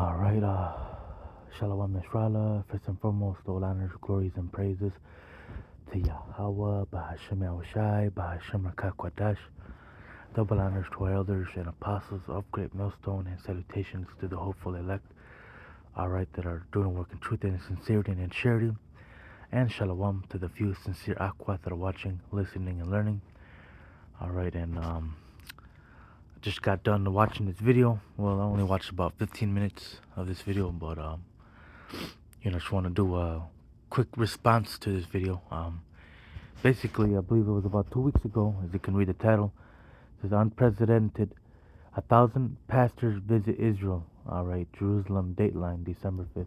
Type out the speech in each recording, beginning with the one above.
All right, Shalom Nisrala. First and foremost, all honors, glories, and praises to Yahweh, Bahashem Yahushai, Bahashem Rakakwadash. Double honors to our elders and apostles of Great Millstone, and salutations to the hopeful elect, all right, that are doing work in truth and sincerity and in charity. And Shalom to the few sincere Aqua that are watching, listening, and learning. All right, and just got done watching this video. Well, I only watched about 15 minutes of this video, but just want to do a quick response to this video. Basically, I believe it was about 2 weeks ago, as you can read the title. It says, unprecedented, 1,000 pastors visit Israel. All right, Jerusalem, Dateline, December 5th.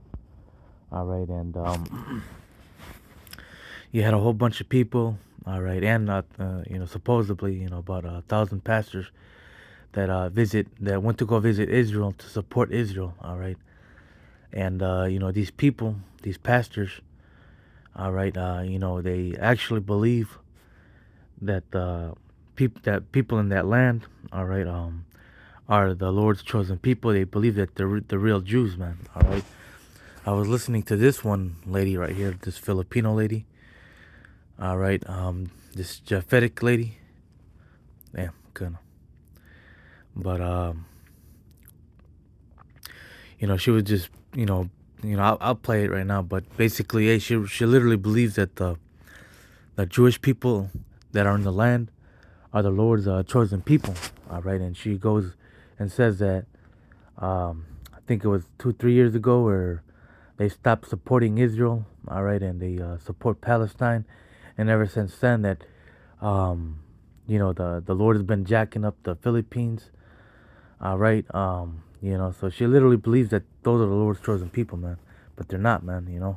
All right, and you had a whole bunch of people. All right, and supposedly, about 1,000 pastors that went to go visit Israel to support Israel. All right, and these people, these pastors, all right, they actually believe that people in that land, all right, are the Lord's chosen people. They believe that they're the real Jews, man. All right, I was listening to this one lady right here, this Filipino lady. All right, this Japhetic lady. Damn, kind of. But she was just, I'll play it right now. But basically, she literally believes that the Jewish people that are in the land are the Lord's chosen people. All right, and she goes and says that I think it was 2-3 years ago where they stopped supporting Israel. All right, and they support Palestine, and ever since then that the Lord has been jacking up the Philippines. All right, so she literally believes that those are the Lord's chosen people, man, but they're not, man. I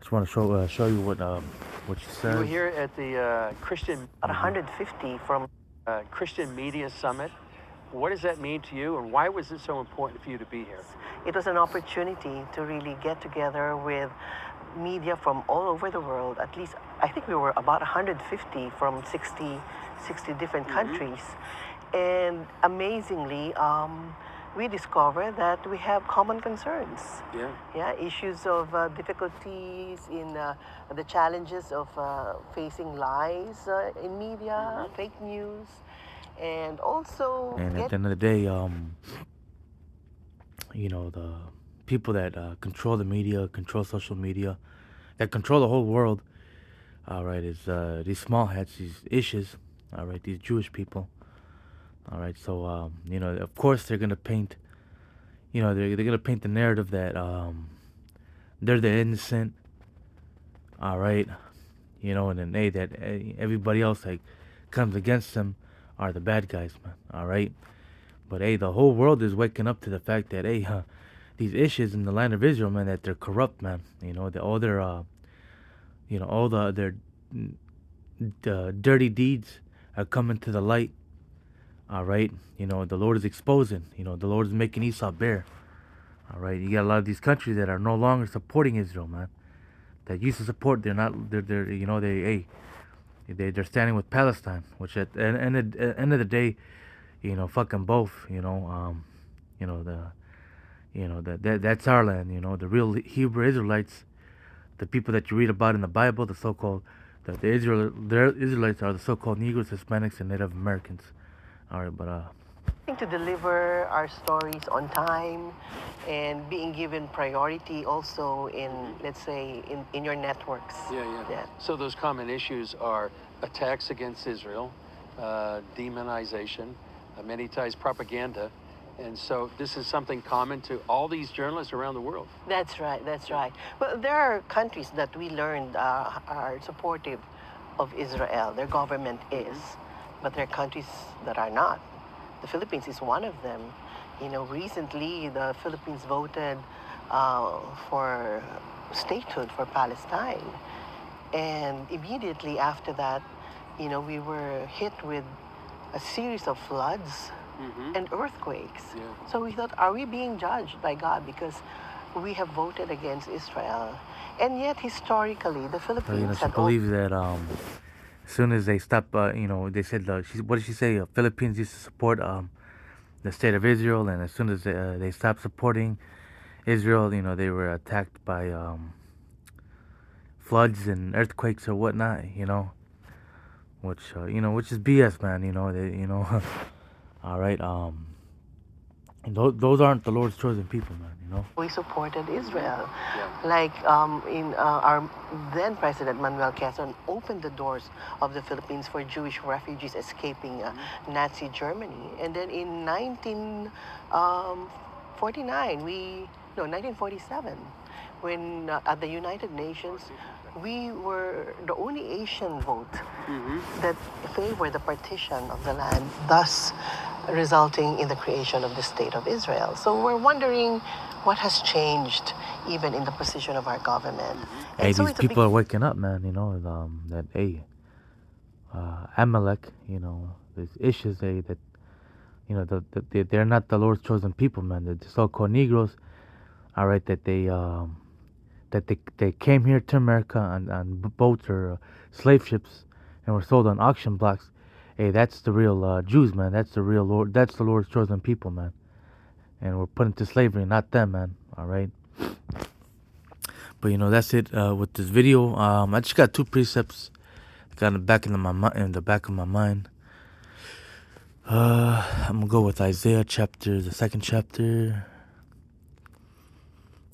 just want to show you what she says. You were here at the Christian 150 from Christian Media Summit. What does that mean to you, and why was it so important for you to be here? It was an opportunity to really get together with media from all over the world. At least, I think we were about 150 from 60 different countries. And amazingly, we discovered that we have common concerns. Yeah, issues of difficulties in the challenges of facing lies in media, fake news, and also. And at the end of the day, the people that control the media, control social media, that control the whole world, all right, is these small hats, these issues, all right, these Jewish people. All right, so of course they're gonna paint, they're gonna paint the narrative that they're the innocent. All right, and then that everybody else that comes against them are the bad guys, man. All right, but the whole world is waking up to the fact that these issues in the land of Israel, man, that they're corrupt, man. That all their all their dirty deeds are coming to the light. All right, the Lord is exposing. The Lord is making Esau bare. All right, you got a lot of these countries that are no longer supporting Israel, man. That used to support, they're not. They're standing with Palestine, which at the end of the day, fucking both. That's our land. The real Hebrew Israelites, the people that you read about in the Bible, the so-called, the Israelites are the so-called Negroes, Hispanics, and Native Americans. All right, but to deliver our stories on time and being given priority also in, let's say, in your networks. Yeah. So those common issues are attacks against Israel, demonization, many times propaganda. And so this is something common to all these journalists around the world. That's right. Well, there are countries that we learned are supportive of Israel. Their government is. But there are countries that are not. The Philippines is one of them. Recently the Philippines voted for statehood for Palestine. And immediately after that, we were hit with a series of floods and earthquakes. So we thought, are we being judged by God because we have voted against Israel? And yet historically, the Philippines she believes that as soon as they stop, they said, what did she say? Philippines used to support the state of Israel, and as soon as they stopped supporting Israel, they were attacked by floods and earthquakes or whatnot, which is BS, man. All right. And those aren't the Lord's chosen people, man. We supported Israel. Yeah. Like in our then President Manuel Quezon opened the doors of the Philippines for Jewish refugees escaping Nazi Germany. And then in 1947, when at the United Nations, we were the only Asian vote that favored the partition of the land, thus resulting in the creation of the State of Israel. So we're wondering what has changed even in the position of our government. Hey, And so these it's a people big, are waking up, man. That Amalek, these issues, that they're not the Lord's chosen people, man. The so-called Negroes, all right, that they came here to America on boats or slave ships and were sold on auction blocks. Hey, that's the real Jews, man. That's the real Lord. That's the Lord's chosen people, man. And we're put into slavery, not them, man. All right. But that's it with this video. I just got two precepts. Got in the back of my mind. I'm gonna go with Isaiah the second chapter,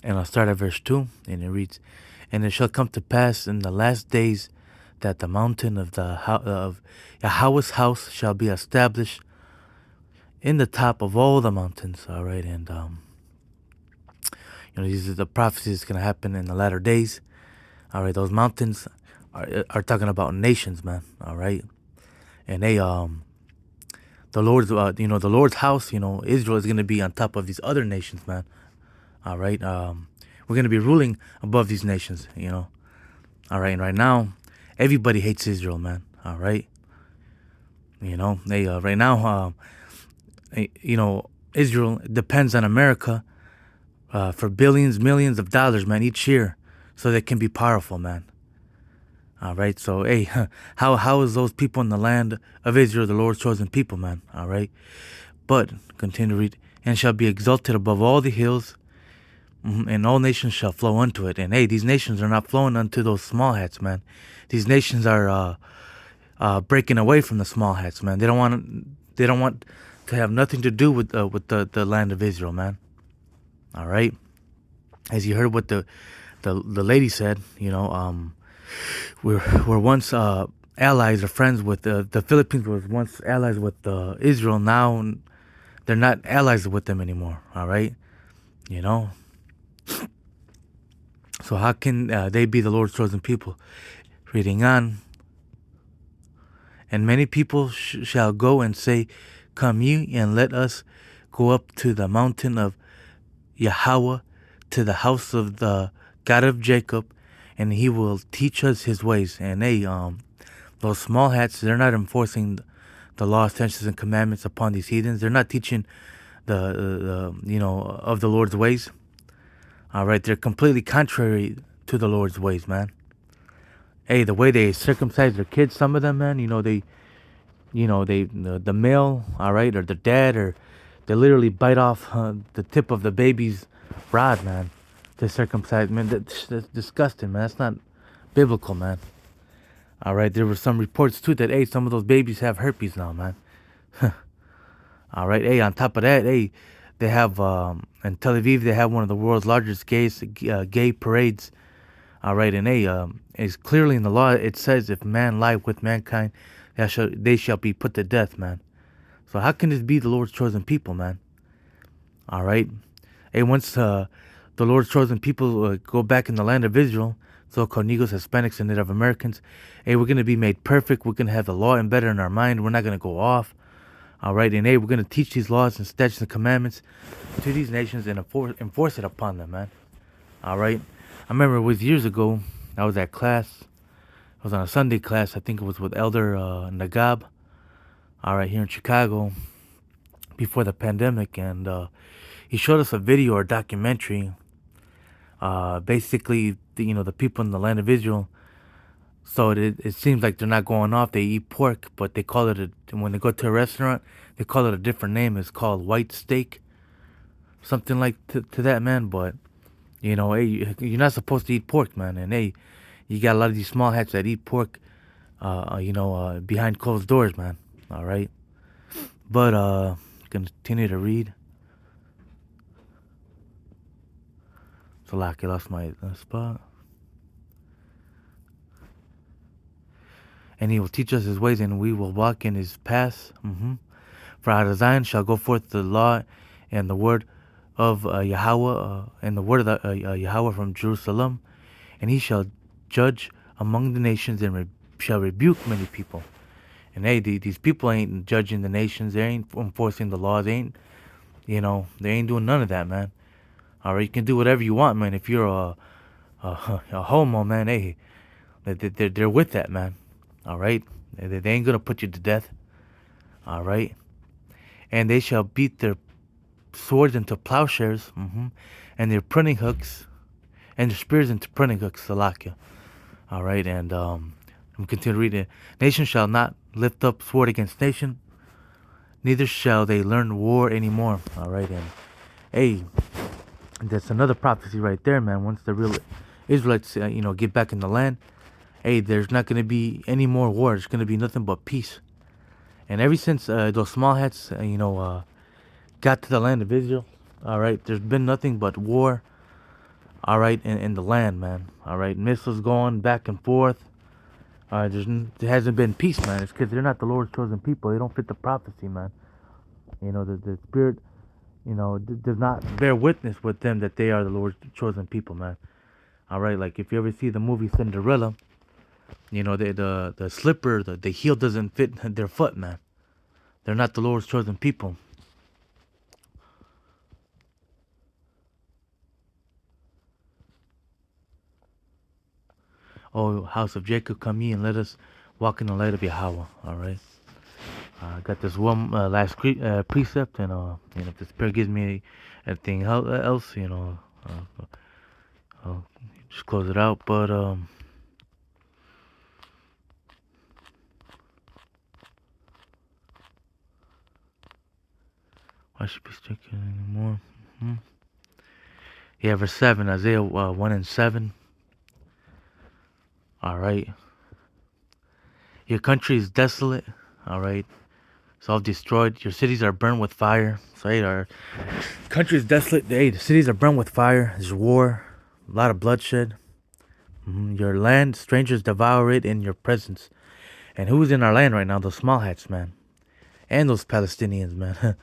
and I'll start at verse 2, and it reads, "And it shall come to pass in the last days that the mountain of Yahweh's house shall be established in the top of all the mountains." All right, and these are the prophecies that's gonna happen in the latter days. All right, those mountains are talking about nations, man. All right, and the Lord's house, Israel is gonna be on top of these other nations, man. All right, we're gonna be ruling above these nations, All right, and right now, everybody hates Israel, man. All right, they right now, Israel depends on America for billions, millions of dollars, man, each year, so they can be powerful, man. All right, so hey, how is those people in the land of Israel the Lord's chosen people, man? All right, but continue to read, "And shall be exalted above all the hills, and all nations shall flow unto it." And hey, these nations are not flowing unto those small hats, man. These nations are breaking away from the small hats, man. They don't want to have nothing to do with the land of Israel, man. All right, as you heard what the lady said, we're once allies or friends with the Philippines was once allies with Israel. Now they're not allies with them anymore. All right, So how can they be the Lord's chosen people? Reading on. "And many people shall go and say, Come ye, and let us go up to the mountain of Yahweh, to the house of the God of Jacob, and he will teach us his ways." And those small hats, they're not enforcing the laws, statutes, and commandments upon these heathens. They're not teaching the of the Lord's ways. All right, they're completely contrary to the Lord's ways, man. Hey, the way they circumcise their kids, some of them, man, the male, all right, or the dad, or they literally bite off the tip of the baby's rod, man, to circumcise. Man, that's disgusting, man. That's not biblical, man. All right, there were some reports too that, hey, some of those babies have herpes now, man. All right, hey, on top of that, hey, they have in Tel Aviv, they have one of the world's largest gay parades. All right, and it's clearly in the law. It says, if man lie with mankind, they shall be put to death, man. So how can this be the Lord's chosen people, man? All right, hey, once the Lord's chosen people go back in the land of Israel, so-called Negroes, Hispanics, and Native Americans, hey, we're gonna be made perfect. We're gonna have the law embedded in our mind. We're not gonna go off. All right, and hey, we're going to teach these laws and statutes and commandments to these nations and enforce it upon them, man. All right, I remember it was years ago. I was at class. I was on a Sunday class. I think it was with Elder Nagab. All right, here in Chicago, before the pandemic, and he showed us a video or documentary. Basically, the people in the land of Israel. So it seems like they're not going off. They eat pork, but they call it when they go to a restaurant, they call it a different name. It's called white steak. something like to that, man. But you know, hey, you're not supposed to eat pork, man. And hey, you got a lot of these small hats that eat pork, behind closed doors, man. All right, but continue to read. So like, I lost my spot. And he will teach us his ways, and we will walk in his paths. For out of Zion shall go forth the law and the word of Yahweh, and the word of Yahweh from Jerusalem, and he shall judge among the nations and shall rebuke many people. And hey, these people ain't judging the nations. They ain't enforcing the laws. They ain't, they ain't doing none of that, man. All right, you can do whatever you want, man. If you're a homo, man, hey, they're with that, man. All right, they ain't gonna put you to death. All right, and they shall beat their swords into plowshares, and their pruning hooks, and their spears into pruning hooks. Salakia. All right, and I'm continue reading. Nation shall not lift up sword against nation, neither shall they learn war anymore. All right, and hey, that's another prophecy right there, man. Once the real Israelites, get back in the land, hey, there's not going to be any more war. There's going to be nothing but peace. And ever since those small hats, got to the land of Israel, all right, there's been nothing but war, all right, in the land, man. All right, missiles going back and forth. There hasn't been peace, man. It's because they're not the Lord's chosen people. They don't fit the prophecy, man. The Spirit, does not bear witness with them that they are the Lord's chosen people, man. All right, like if you ever see the movie Cinderella, the slipper, the heel doesn't fit their foot, man. They're not the Lord's chosen people. Oh, house of Jacob, come ye and let us walk in the light of Yahweh. All right. I got this one last precept, and if the Spirit gives me anything else, I'll just close it out. But I should be sticking anymore. Yeah, verse 7, Isaiah 1 and 7. All right. Your country is desolate. All right. It's all destroyed. Your cities are burned with fire. So, hey, our country is desolate. Hey, the cities are burned with fire. There's war. A lot of bloodshed. Your land, strangers devour it in your presence. And who's in our land right now? Those small hats, man. And those Palestinians, man.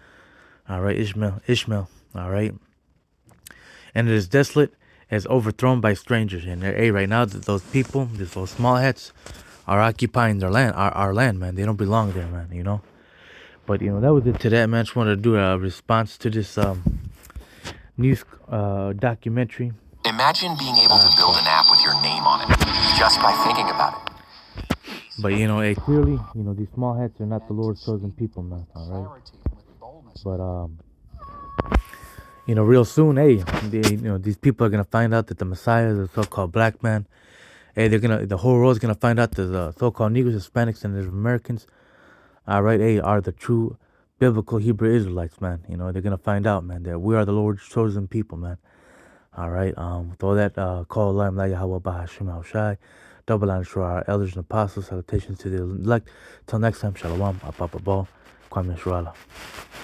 All right, Ishmael. All right. And it is desolate as overthrown by strangers. And hey, right now, those people, those small hats, are occupying their land, our land, man. They don't belong there, man, But, that was it to that, man. Just wanted to do a response to this news documentary. Imagine being able to build an app with your name on it, just by thinking about it. But, hey, clearly, these small hats are not the Lord's chosen people, man, all right? But, real soon, hey, these people are going to find out that the Messiah is a so-called black man. Hey, the whole world's going to find out that the so-called Negroes, Hispanics, and Native Americans, all right, hey, are the true biblical Hebrew Israelites, man. They're going to find out, man, that we are the Lord's chosen people, man. All right, with all that, call Allah, Yahweh, Bahashim, Shai, double honor to our elders and apostles, salutations to the elect. Till next time, Shalom, Apapa Kwame Shurala.